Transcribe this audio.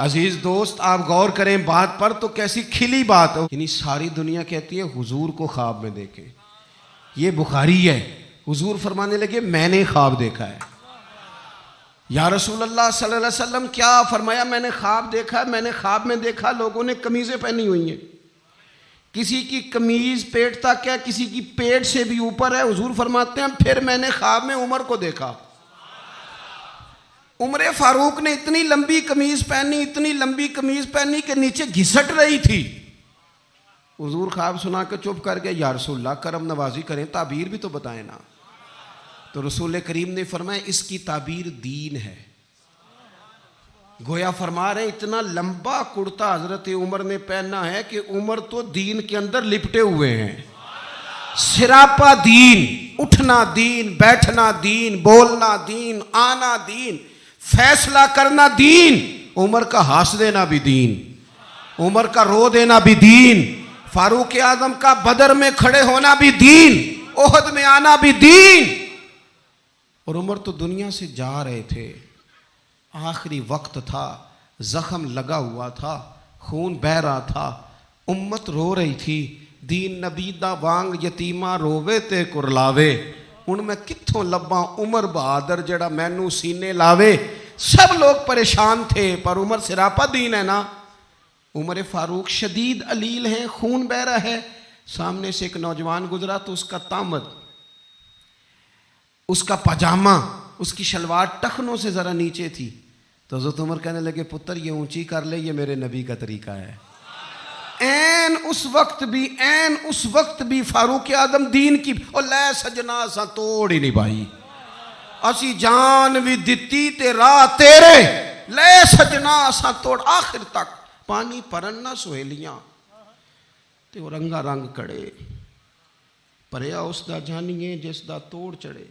عزیز دوست آپ غور کریں بات پر تو کیسی کھلی بات ہو، یعنی ساری دنیا کہتی ہے حضور کو خواب میں دیکھیں. یہ بخاری ہے. حضور فرمانے لگے میں نے خواب دیکھا ہے. یا رسول اللہ صلی اللہ علیہ وسلم کیا فرمایا؟ میں نے خواب دیکھا ہے. میں نے خواب میں دیکھا لوگوں نے قمیضیں پہنی ہوئی ہیں، کسی کی قمیض پیٹ تک ہے، کسی کی پیٹ سے بھی اوپر ہے. حضور فرماتے ہیں پھر میں نے خواب میں عمر کو دیکھا. عمر فاروق نے اتنی لمبی قمیض پہنی، اتنی لمبی قمیض پہنی کہ نیچے گھسٹ رہی تھی. حضور خواب سنا کے چپ کر گئے. یا رسول اللہ کرم نوازی کریں، تعبیر بھی تو بتائیں نا. تو رسول کریم نے فرمایا اس کی تعبیر دین ہے. گویا فرما رہے اتنا لمبا کرتا حضرت عمر نے پہنا ہے کہ عمر تو دین کے اندر لپٹے ہوئے ہیں. سراپا دین، اٹھنا دین، بیٹھنا دین، بولنا دین، آنا دین، فیصلہ کرنا دین. عمر کا ہنس دینا بھی دین، عمر کا رو دینا بھی دین، فاروق اعظم کا بدر میں کھڑے ہونا بھی دین، احد میں آنا بھی دین. اور عمر تو دنیا سے جا رہے تھے، آخری وقت تھا، زخم لگا ہوا تھا، خون بہ رہا تھا، امت رو رہی تھی. دین نبی دا وانگ یتیمہ رووے تے کرلاوے، ان میں کتھوں لباں عمر بہادر جڑا مینو سینے لاوے. سب لوگ پریشان تھے پر عمر سراپا دین ہے نا. عمر فاروق شدید علیل ہیں، خون بہ رہا ہے. سامنے سے ایک نوجوان گزرا تو اس کا تامد، اس کا پاجامہ، اس کی شلوار ٹخنوں سے ذرا نیچے تھی. تو حضرت عمر کہنے لگے پتر یہ اونچی کر لے، یہ میرے نبی کا طریقہ ہے. اس وقت بھی فاروق اعظم دین کی اور لے سجنا سا توڑ ہی نہیں بھائی، اسی جان بھی دتی تے راہ تیرے، لے سجنا سا توڑ. آخر تک پانی پرن نہ سہیلیاں تے رنگا رنگ کڑے، پریا اس دا جانیے جس دا توڑ چڑھے.